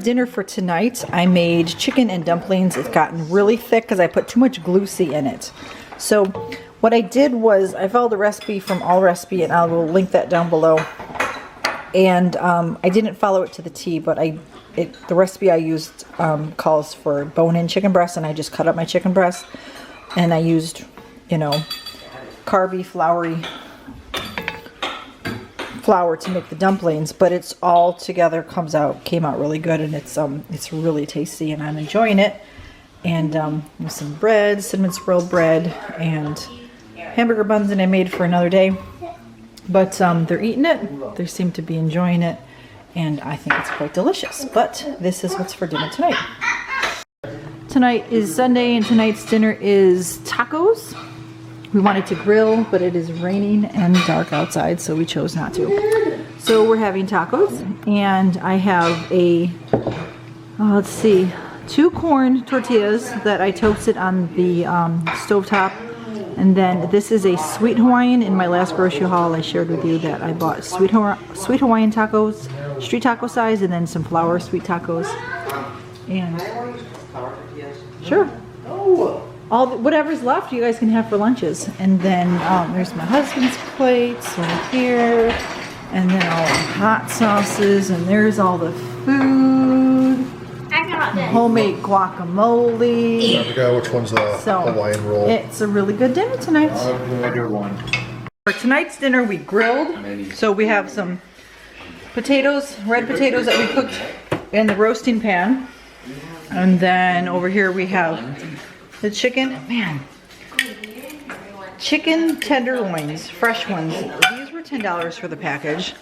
dinner for tonight, I made chicken and dumplings. It's gotten really thick because I put too much glucey in it. So what I did was I followed the recipe from All Recipe, and I will link that down below. And I didn't follow it to the T, but the recipe I used calls for bone-in chicken breast, and I just cut up my chicken breast, and I used, you know, carby, floury flour to make the dumplings, but it's all together came out really good, and it's really tasty, and I'm enjoying it. And with some bread, cinnamon swirl bread, and hamburger buns that I made for another day. But they're eating it. They seem to be enjoying it, and I think it's quite delicious. But this is what's for dinner tonight. Tonight is Sunday, and tonight's dinner is tacos. We wanted to grill, but it is raining and dark outside, so we chose not to. So we're having tacos, and I have let's see, 2 corn tortillas that I toasted on the stovetop. And then this is a sweet Hawaiian. In my last grocery haul, I shared with you that I bought sweet Hawaiian tacos, street taco size, and then some flour sweet tacos. And sure. Whatever's left, you guys can have for lunches. And then there's my husband's plates right here, and then all the hot sauces, and there's all the food. Homemade guacamole. I forgot which one's the Hawaiian roll. It's a really good dinner tonight. For tonight's dinner, we grilled. So we have some potatoes, red potatoes that we cooked in the roasting pan. And then over here we have the chicken. Man, chicken tenderloins, fresh ones. These were $10 for the package.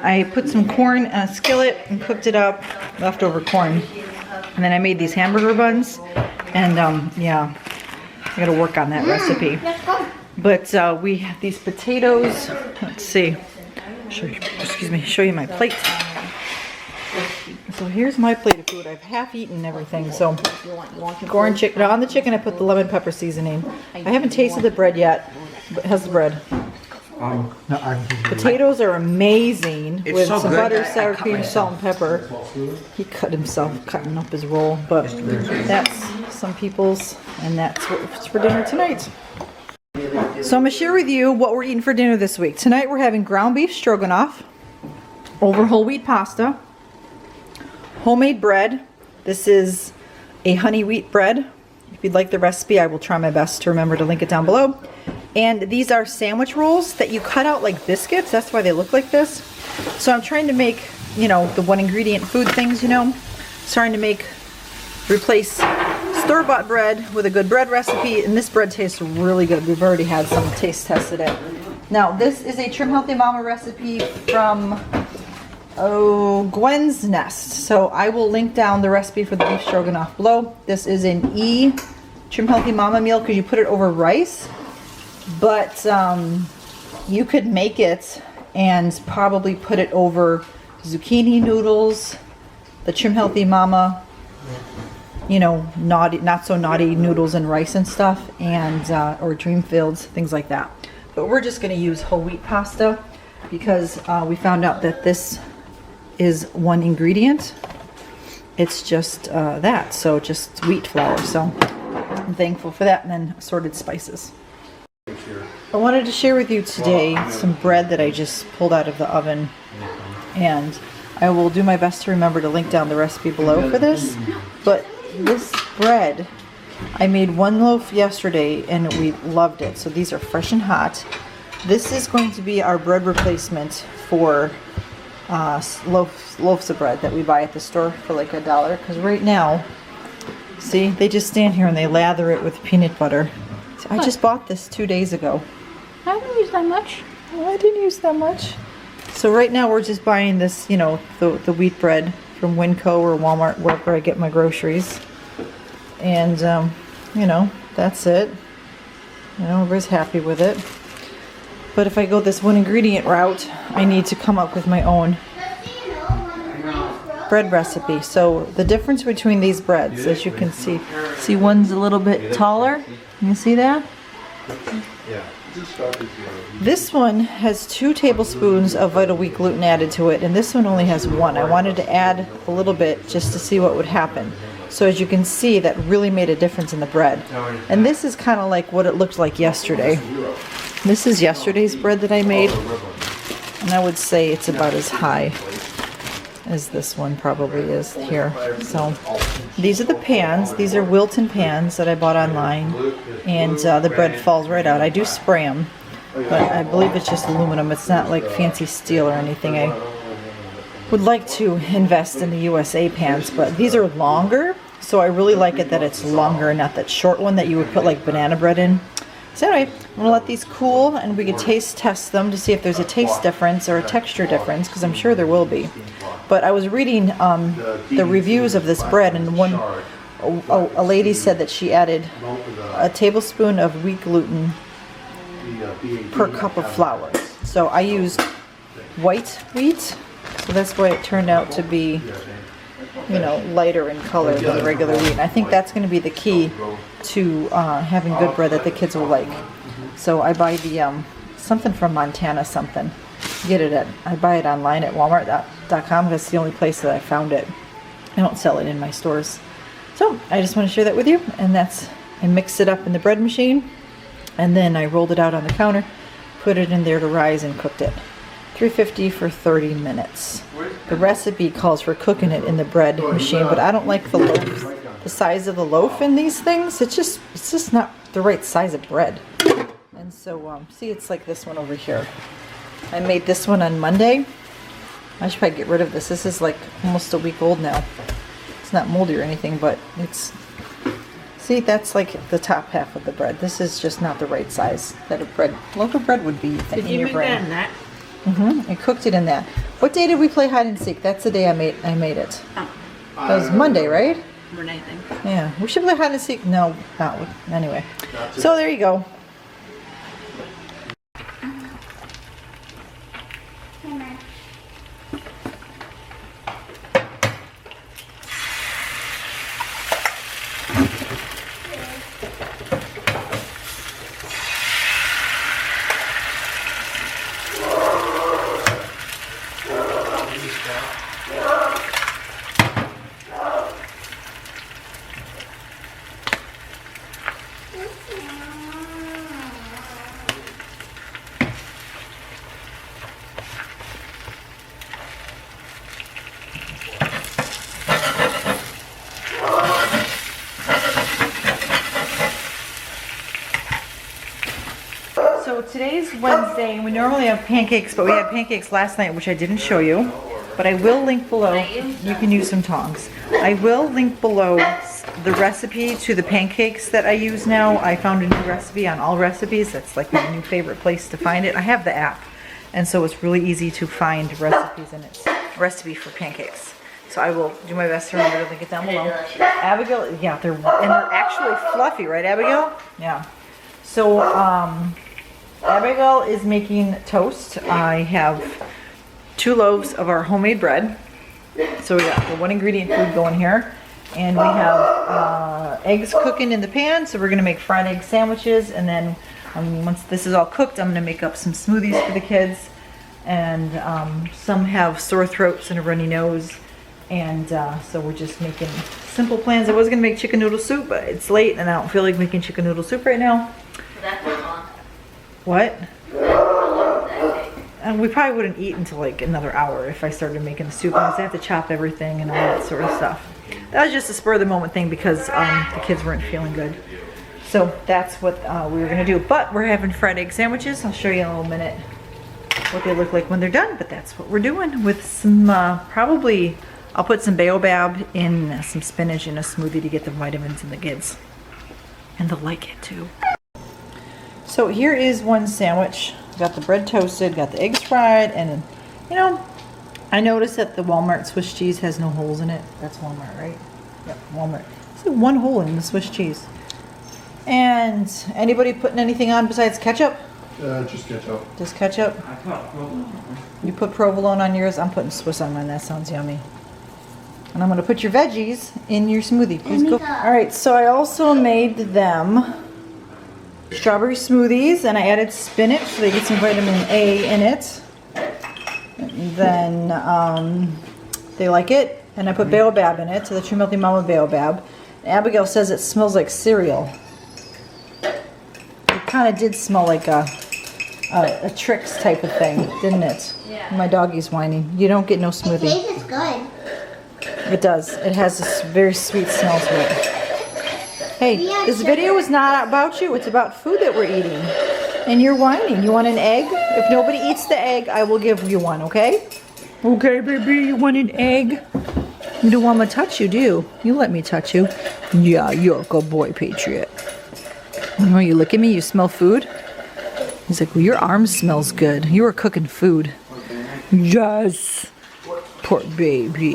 I put some corn in a skillet and cooked it up, leftover corn. And then I made these hamburger buns, and yeah, I gotta work on that recipe. But we have these potatoes. Let's see. Show you my plate. So here's my plate of food. I've half eaten everything. So corn chicken. On the chicken, I put the lemon pepper seasoning. I haven't tasted the bread yet, but how's the bread? Potatoes are amazing with some butter, sour cream, salt, and pepper. He cut himself cutting up his roll, but that's some people's, and that's what's for dinner tonight. So I'm going to share with you what we're eating for dinner this week. Tonight we're having ground beef stroganoff over whole wheat pasta, homemade bread. This is a honey wheat bread. If you'd like the recipe, I will try my best to remember to link it down below. And these are sandwich rolls that you cut out like biscuits. That's why they look like this. So I'm trying to make, you know, the one ingredient food things, you know. Trying to replace store-bought bread with a good bread recipe. And this bread tastes really good. We've already had some taste tested it. Now this is a Trim Healthy Mama recipe from Gwen's Nest. So I will link down the recipe for the beef stroganoff below. This is an Trim Healthy Mama meal because you put it over rice. But you could make it and probably put it over zucchini noodles, the Trim Healthy Mama, you know, not so naughty noodles and rice and stuff, and or Dreamfields, things like that. But we're just going to use whole wheat pasta because we found out that this is one ingredient. It's just that, so just wheat flour. So I'm thankful for that, and then assorted spices. I wanted to share with you today some bread that I just pulled out of the oven, and I will do my best to remember to link down the recipe below for this. But this bread, I made 1 loaf yesterday and we loved it. So these are fresh and hot. This is going to be our bread replacement for loaves of bread that we buy at the store for like $1. Because right now, see, they just stand here and they lather it with peanut butter. So I just bought this 2 days ago. I didn't use that much. Well, I didn't use that much. So right now we're just buying this, you know, the wheat bread from Winco or Walmart, wherever I get my groceries. And, you know, that's it. You know, everybody's happy with it. But if I go this one ingredient route, I need to come up with my own bread recipe. So the difference between these breads, as you can see one's a little bit taller. You see that? Yeah. This one has 2 tablespoons of Vital Wheat gluten added to it, and this one only has 1. I wanted to add a little bit just to see what would happen. So as you can see, that really made a difference in the bread. And this is kind of like what it looked like yesterday. This is yesterday's bread that I made, and I would say it's about as high as this one probably is here. So these are the pans. These are Wilton pans that I bought online, and the bread falls right out. I do spray them, but I believe it's just aluminum. It's not like fancy steel or anything. I would like to invest in the USA pans, but these are longer, so I really like it that it's longer and not that short one that you would put like banana bread in. So anyway, I'm going to let these cool, and we can taste test them to see if there's a taste difference or a texture difference, because I'm sure there will be. But I was reading the reviews of this bread, and a lady said that she added a tablespoon of wheat gluten per cup of flour. So I used white wheat, so that's why it turned out to be, you know, lighter in color than regular wheat. And I think that's going to be the key to having good bread that the kids will like. So I buy the something from Montana something. I buy it online at Walmart.com. That's the only place that I found it. I don't sell it in my stores. So I just want to share that with you. And I mixed it up in the bread machine, and then I rolled it out on the counter, put it in there to rise, and cooked it. 350 for 30 minutes. The recipe calls for cooking it in the bread machine, but I don't like the loaf, the size of the loaf in these things. It's just not the right size of bread. And so, see, it's like this one over here. I made this one on Monday. I should probably get rid of this. This is like almost a week old now. It's not moldy or anything, but see, that's like the top half of the bread. This is just not the right size that a loaf of bread would be in your brain. Did you make that in that? I cooked it in that. What day did we play hide and seek? That's the day I made it. Oh. That was Monday, right? Renee thing. Yeah. We should play hide and seek. No, not anyway. So there you go. So today's Wednesday, and we normally have pancakes, but we had pancakes last night, which I didn't show you. But I will link below. You can use some tongs. I will link below the recipe to the pancakes that I use now. I found a new recipe on All Recipes. That's like my new favorite place to find it. I have the app, and so it's really easy to find recipes, and it's a recipe for pancakes. So I will do my best to remember to link it down below. Abigail, yeah, they're actually fluffy, right, Abigail? Yeah. So Abigail is making toast. I have 2 loaves of our homemade bread. So we got the 1 ingredient food going here. And we have eggs cooking in the pan. So we're going to make fried egg sandwiches. And then once this is all cooked, I'm going to make up some smoothies for the kids. And some have sore throats and a runny nose. And so we're just making simple plans. I was going to make chicken noodle soup, but it's late and I don't feel like making chicken noodle soup right now. What? And we probably wouldn't eat until like another hour if I started making the soup, because I have to chop everything and all that sort of stuff. That was just a spur of the moment thing because the kids weren't feeling good. So that's what we were gonna do. But we're having fried egg sandwiches. I'll show you in a little minute what they look like when they're done, but that's what we're doing with some, probably, I'll put some baobab in some spinach in a smoothie to get the vitamins in the kids. And they'll like it too. So here is one sandwich. Got the bread toasted, got the eggs fried, and you know, I noticed that the Walmart Swiss cheese has no holes in it. That's Walmart, right? Yep, Walmart. It's like 1 hole in the Swiss cheese. And anybody putting anything on besides ketchup? Just ketchup. Just ketchup? You put provolone on yours? I'm putting Swiss on mine. That sounds yummy. And I'm going to put your veggies in your smoothie. Please go. All right, so I also made them strawberry smoothies, and I added spinach so they get some vitamin A in it. And then they like it, and I put baobab in it, so the True Milky Mama baobab. And Abigail says it smells like cereal. It kind of did smell like a Trix type of thing, didn't it? Yeah. My doggy's whining. You don't get no smoothie. It tastes good. It does. It has this very sweet smell to it. Hey, this video is not about you. It's about food that we're eating. And you're whining. You want an egg? If nobody eats the egg, I will give you one, okay? Okay, baby, you want an egg? You don't want me to touch you, do you? You let me touch you. Yeah, you're a good boy, Patriot. Oh, you look at me, you smell food? He's like, well, your arm smells good. You were cooking food. Yes. Poor baby.